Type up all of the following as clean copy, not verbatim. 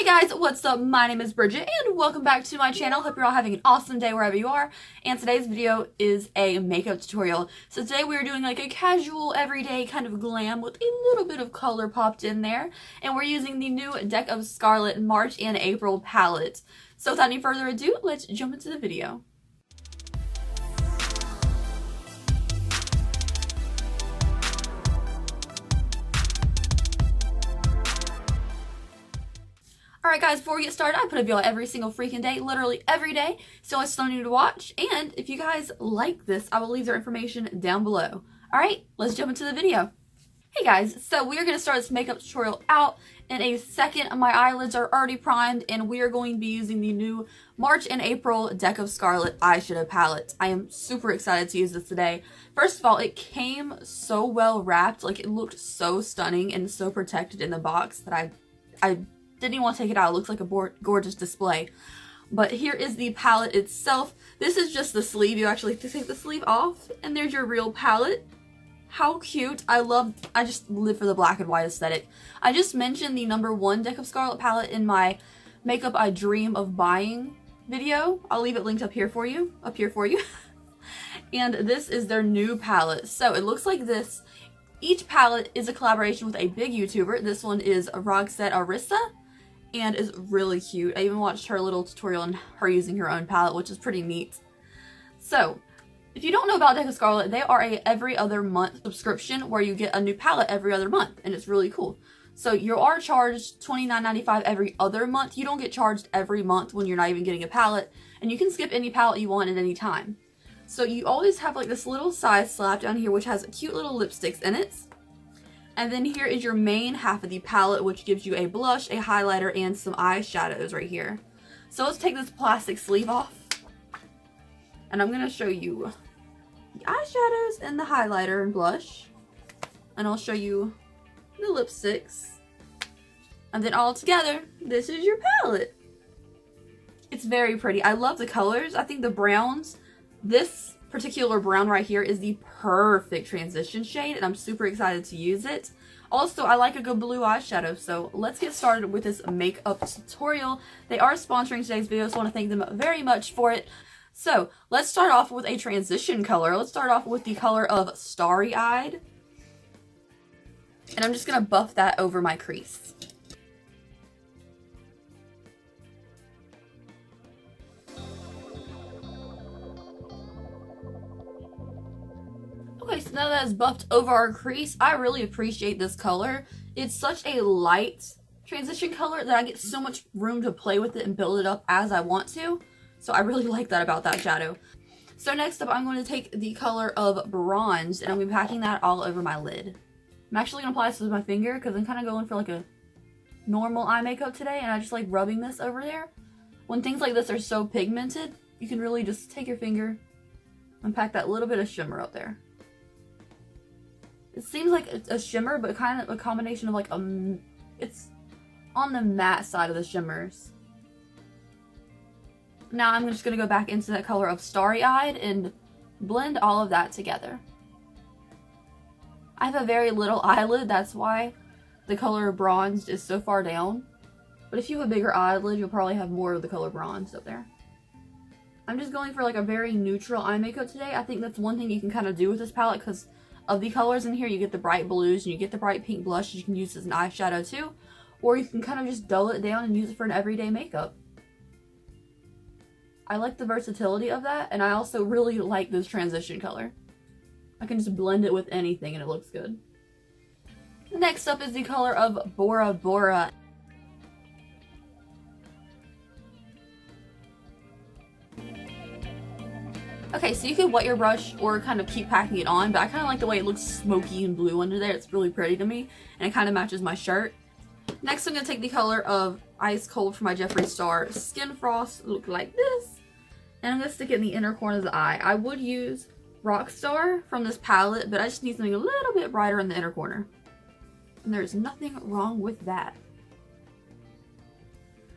Hey guys, what's up? My name is Bridgette and welcome back to my channel. Hope you're all having an awesome day wherever you are. And today's video is a makeup tutorial. So today we are doing like a casual, everyday kind of glam with a little bit of color popped in there. And we're using the new Deck of Scarlet March and April palette. So without any further ado, let's jump into the video. Alright guys, before we get started, I put a video out every single freaking day, literally every day, so it's something new to watch, and if you guys like this, I will leave their information down below. Alright, let's jump into the video. Hey guys, so we are going to start this makeup tutorial out in a second. My eyelids are already primed, and we are going to be using the new March and April Deck of Scarlet eyeshadow palette. I am super excited to use this today. First of all, it came so well wrapped, like it looked so stunning and so protected in the box that I didn't even want to take it out. It looks like a gorgeous display. But here is the palette itself. This is just the sleeve. You actually have to take the sleeve off, and there's your real palette. How cute. I just live for the black and white aesthetic. I just mentioned the #1 Deck of Scarlet palette in my makeup I dream of buying video. I'll leave it linked up here for you. And this is their new palette. So it looks like this. Each palette is a collaboration with a big YouTuber. This one is Roxette Arissa, and is really cute. I even watched her little tutorial on her using her own palette, which is pretty neat. So, if you don't know about Deck of Scarlet, they are a every other month subscription where you get a new palette every other month, and it's really cool. So you are charged $29.95 every other month. You don't get charged every month when you're not even getting a palette, and you can skip any palette you want at any time. So you always have like this little side slab down here which has cute little lipsticks in it. And then here is your main half of the palette, which gives you a blush, a highlighter, and some eyeshadows right here. So let's take this plastic sleeve off. And I'm going to show you the eyeshadows and the highlighter and blush. And I'll show you the lipsticks. And then all together, this is your palette. It's very pretty. I love the colors. I think the browns, this particular brown right here is the perfect transition shade, and I'm super excited to use it. Also, I like a good blue eyeshadow, so let's get started with this makeup tutorial. They are sponsoring today's video, so I want to thank them very much for it. So let's start off with a transition color. Let's start off with the color of Starry Eyed, and I'm just going to buff that over my crease. Okay, so now that it's buffed over our crease, I really appreciate this color. It's such a light transition color that I get so much room to play with it and build it up as I want to. So I really like that about that shadow. So next up, I'm going to take the color of Bronze, and I'm going to be packing that all over my lid. I'm actually going to apply this with my finger because I'm kind of going for like a normal eye makeup today, and I just like rubbing this over there. When things like this are so pigmented, you can really just take your finger and pack that little bit of shimmer up there. It seems like it's a shimmer, but kind of a combination of like it's on the matte side of the shimmers. Now I'm just going to go back into that color of Starry Eyed and blend all of that together. I have a very little eyelid, that's why the color Bronzed is so far down. But if you have a bigger eyelid, you'll probably have more of the color Bronzed up there. I'm just going for like a very neutral eye makeup today. I think that's one thing you can kind of do with this palette, because of the colors in here, you get the bright blues and you get the bright pink blush you can use as an eyeshadow too, or you can kind of just dull it down and use it for an everyday makeup. I like the versatility of that, and I also really like this transition color. I can just blend it with anything and it looks good. Next up is the color of Bora Bora. Okay, so you can wet your brush or kind of keep packing it on, but I kind of like the way it looks smoky and blue under there. It's really pretty to me, and it kind of matches my shirt. Next, I'm going to take the color of Ice Cold for my Jeffree Star Skin Frost. Look like this. And I'm going to stick it in the inner corner of the eye. I would use Rockstar from this palette, but I just need something a little bit brighter in the inner corner. And there's nothing wrong with that.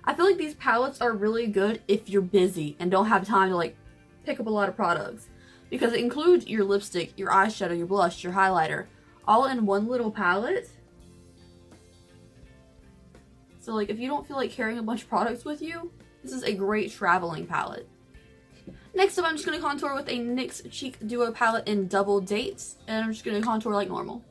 I feel like these palettes are really good if you're busy and don't have time to like pick up a lot of products, because it includes your lipstick, your eyeshadow, your blush, your highlighter, all in one little palette. So like if you don't feel like carrying a bunch of products with you, this is a great traveling palette. Next up, I'm just going to contour with a NYX Cheek Duo palette in Double Dates, and I'm just going to contour like normal.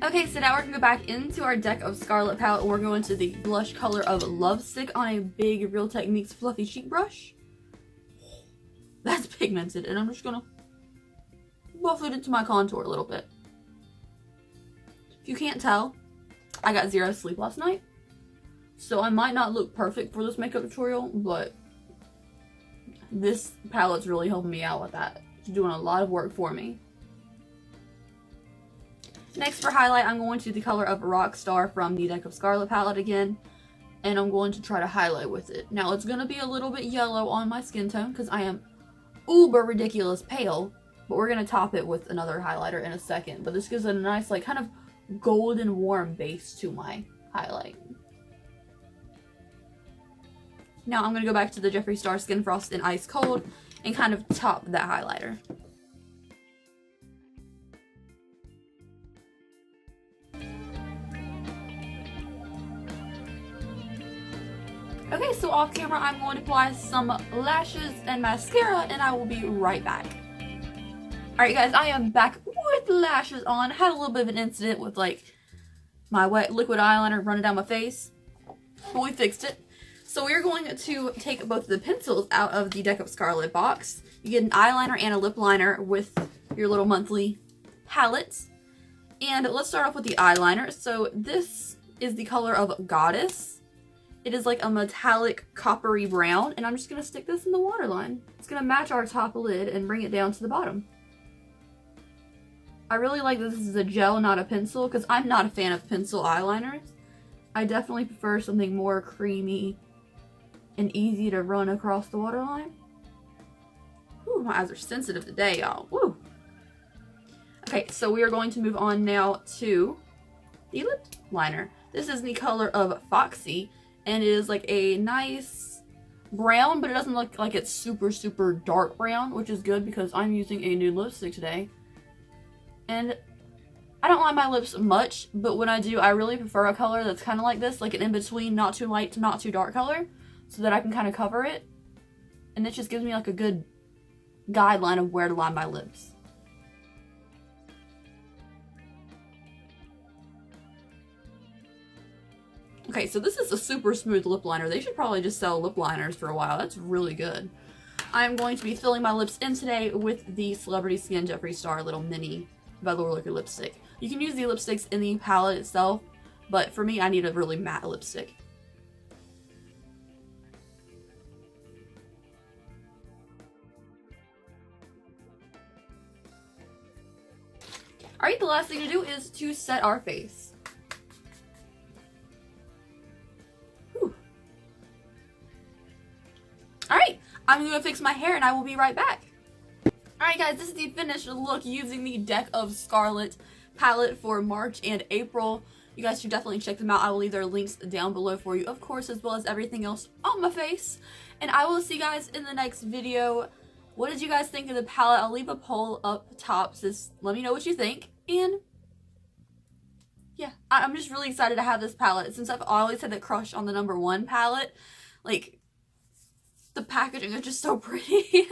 Okay, so now we're going to go back into our deck of Scarlet palette, and we're going to the blush color of Love Stick on a big Real Techniques fluffy cheek brush. That's pigmented, and I'm just going to buff it into my contour a little bit. If you can't tell, I got 0 sleep last night, so I might not look perfect for this makeup tutorial, but this palette's really helping me out with that. It's doing a lot of work for me. Next for highlight, I'm going to the color of Rockstar from the deck of Scarlet palette again, and I'm going to try to highlight with it. Now it's going to be a little bit yellow on my skin tone because I am uber ridiculous pale, but we're going to top it with another highlighter in a second. But this gives a nice like kind of golden warm base to my highlight. Now I'm going to go back to the Jeffree Star Skin Frost in Ice Cold and kind of top that highlighter. Okay, so off camera I'm going to apply some lashes and mascara, and I will be right back. Alright guys, I am back with lashes on. Had a little bit of an incident with like my wet liquid eyeliner running down my face, but we fixed it. So we're going to take both the pencils out of the Deck of Scarlet box. You get an eyeliner and a lip liner with your little monthly palettes. And let's start off with the eyeliner. So this is the color of Goddess. It is like a metallic coppery brown, and I'm just going to stick this in the waterline. It's going to match our top lid and bring it down to the bottom. I really like that this is a gel, not a pencil, because I'm not a fan of pencil eyeliners. I definitely prefer something more creamy and easy to run across the waterline. Ooh, my eyes are sensitive today, y'all. Woo! Okay, so we are going to move on now to the lip liner. This is the color of Foxy, and it is like a nice brown, but it doesn't look like it's super, super dark brown, which is good because I'm using a nude lipstick today. And I don't line my lips much, but when I do, I really prefer a color that's kind of like this, like an in-between, not too light to not too dark color, so that I can kind of cover it. And it just gives me like a good guideline of where to line my lips. Okay, so this is a super smooth lip liner. They should probably just sell lip liners for a while. That's really good. I'm going to be filling my lips in today with the Celebrity Skin Jeffree Star Little Mini Velour Liquid Lipstick. You can use the lipsticks in the palette itself, but for me, I need a really matte lipstick. Alright, the last thing to do is to set our face. Alright, I'm going to fix my hair and I will be right back. Alright guys, this is the finished look using the Deck of Scarlet palette for March and April. You guys should definitely check them out. I will leave their links down below for you, of course, as well as everything else on my face. And I will see you guys in the next video. What did you guys think of the palette? I'll leave a poll up top, so just let me know what you think. And yeah, I'm just really excited to have this palette. Since I've always had that crush on the #1 palette, like, the packaging is just so pretty.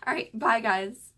Alright, bye guys.